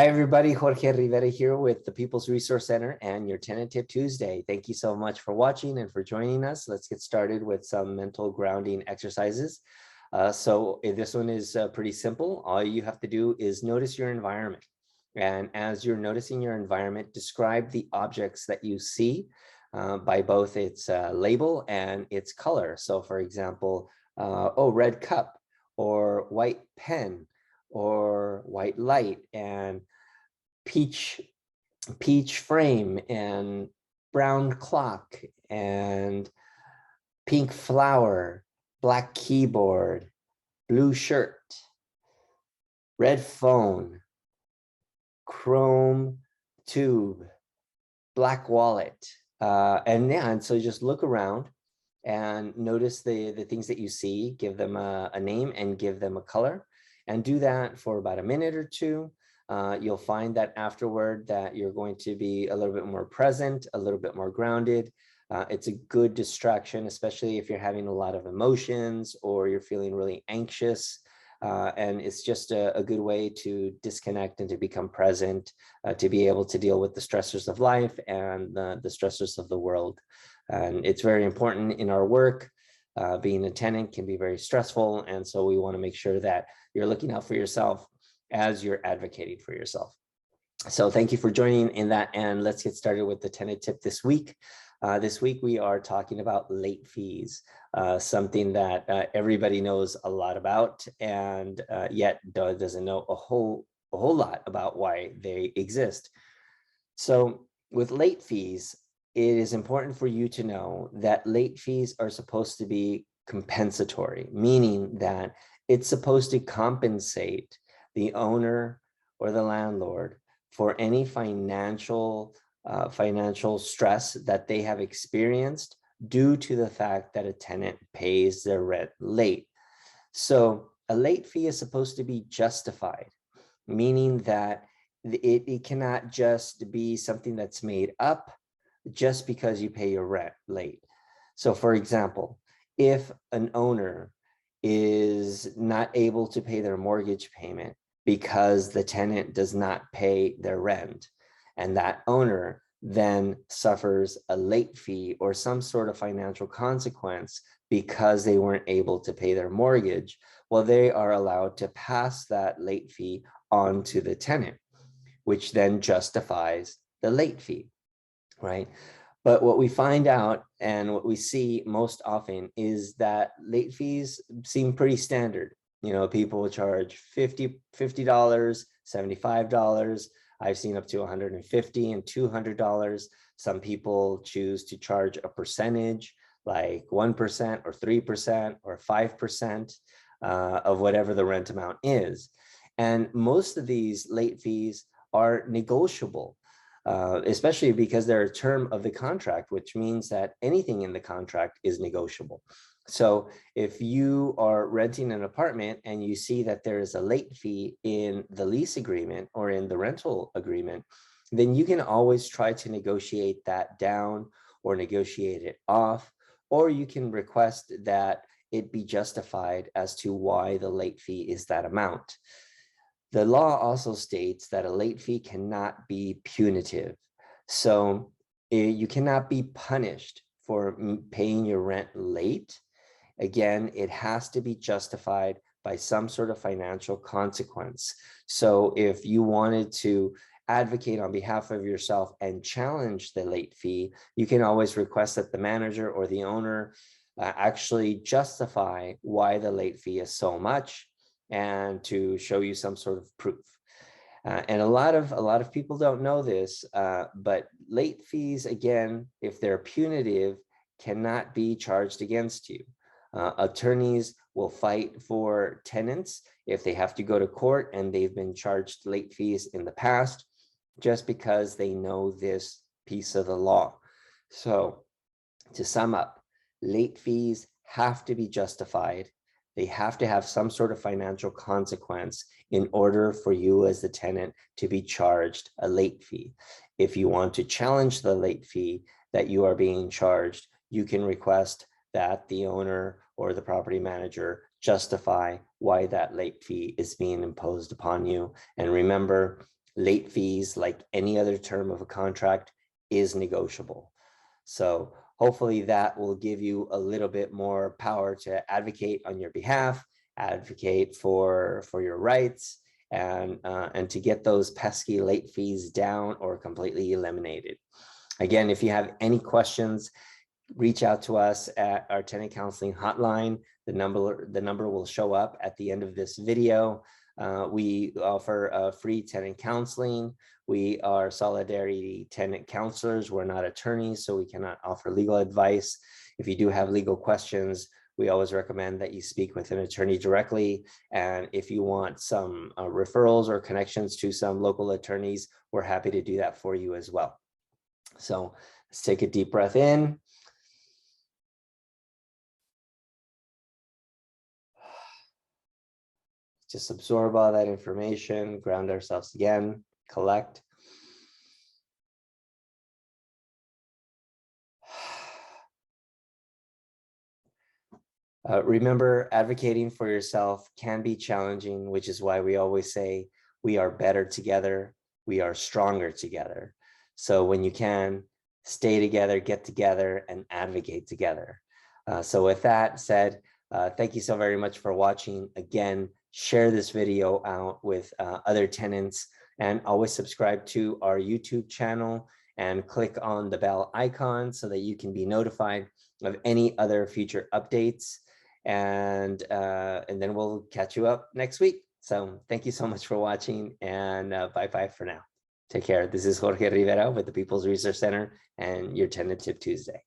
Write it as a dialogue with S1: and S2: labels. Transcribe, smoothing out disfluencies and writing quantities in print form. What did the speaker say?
S1: Hi, everybody. Jorge Rivera here with the People's Resource Center and your Tenant Tip Tuesday. Thank you so much for watching and for joining us. Let's get started with some mental grounding exercises. This one is pretty simple. All you have to do is notice your environment. And as you're noticing your environment, describe the objects that you see by both its label and its color. So for example, red cup or white pen, or white light and peach frame and brown clock and pink flower, black keyboard, blue shirt, red phone, chrome tube, black wallet, and so just look around and notice the things that you see, give them a name and give them a color. And do that for about a minute or two. You'll find that afterward that you're going to be a little bit more present, a little bit more grounded. It's a good distraction, especially if you're having a lot of emotions or you're feeling really anxious. And it's just a good way to disconnect and to become present, to be able to deal with the stressors of life and the stressors of the world. And it's very important in our work. Being a tenant can be very stressful. And so we want to make sure that you're looking out for yourself as you're advocating for yourself. So thank you for joining in that. And let's get started with the tenant tip this week. This week, we are talking about late fees, something that everybody knows a lot about and yet doesn't know a whole lot about why they exist. So with late fees, it is important for you to know that late fees are supposed to be compensatory, meaning that it's supposed to compensate the owner or the landlord for any financial stress that they have experienced due to the fact that a tenant pays their rent late. So a late fee is supposed to be justified, meaning that it cannot just be something that's made up just because you pay your rent late. So for example, if an owner is not able to pay their mortgage payment because the tenant does not pay their rent, and that owner then suffers a late fee or some sort of financial consequence because they weren't able to pay their mortgage, well, they are allowed to pass that late fee on to the tenant, which then justifies the late fee. Right? But what we find out and what we see most often is that late fees seem pretty standard. You know, people will charge $50, $75. I've seen up to $150 and $200. Some people choose to charge a percentage like 1% or 3% or 5% of whatever the rent amount is. And most of these late fees are negotiable. Especially because they're a term of the contract, which means that anything in the contract is negotiable. So if you are renting an apartment and you see that there is a late fee in the lease agreement or in the rental agreement, then you can always try to negotiate that down or negotiate it off, or you can request that it be justified as to why the late fee is that amount. The law also states that a late fee cannot be punitive. So you cannot be punished for paying your rent late. Again, it has to be justified by some sort of financial consequence. So if you wanted to advocate on behalf of yourself and challenge the late fee, you can always request that the manager or the owner actually justify why the late fee is so much, and to show you some sort of proof. And a lot of people don't know this, but late fees, again, if they're punitive, cannot be charged against you. Attorneys will fight for tenants if they have to go to court and they've been charged late fees in the past, just because they know this piece of the law. So to sum up, late fees have to be justified. They have to have some sort of financial consequence in order for you as the tenant to be charged a late fee. If you want to challenge the late fee that you are being charged, you can request that the owner or the property manager justify why that late fee is being imposed upon you. And remember, Late fees, like any other term of a contract, is negotiable. So hopefully that will give you a little bit more power to advocate on your behalf, advocate for your rights, and to get those pesky late fees down or completely eliminated. Again, if you have any questions, reach out to us at our tenant counseling hotline. The number will show up at the end of this video. We offer free tenant counseling. We are Solidarity tenant counselors. We're not attorneys, so we cannot offer legal advice. If you do have legal questions, we always recommend that you speak with an attorney directly. And if you want some referrals or connections to some local attorneys, we're happy to do that for you as well. So let's take a deep breath in. Just absorb all that information, ground ourselves again, collect. Remember, advocating for yourself can be challenging, which is why we always say we are better together, we are stronger together. So when you can, stay together, get together, and advocate together. So with that said, thank you so very much for watching. Again, share this video out with other tenants, and always subscribe to our YouTube channel and click on the bell icon so that you can be notified of any other future updates. And then we'll catch you up next week. So thank you so much for watching, and bye-bye for now. Take care. This is Jorge Rivera with the People's Resource Center and your Tenant Tip Tuesday.